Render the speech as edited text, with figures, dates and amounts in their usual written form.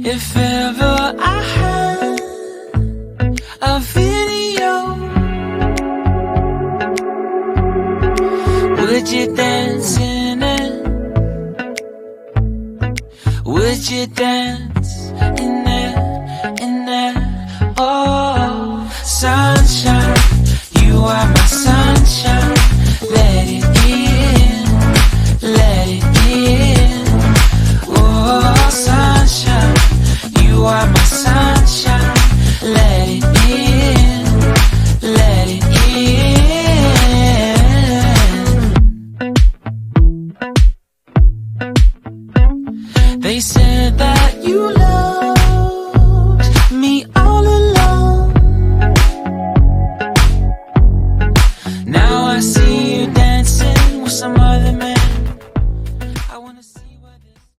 If ever I had a video, would you dance in it? Would you dance in it, in it? Oh, sunshine, you are my sunshine. Let it in, let it in. Oh, sunshine, you are my sunshine. Let it in, let it in. They said that you loved me all along. Now I see you dancing with some other man. I wanna see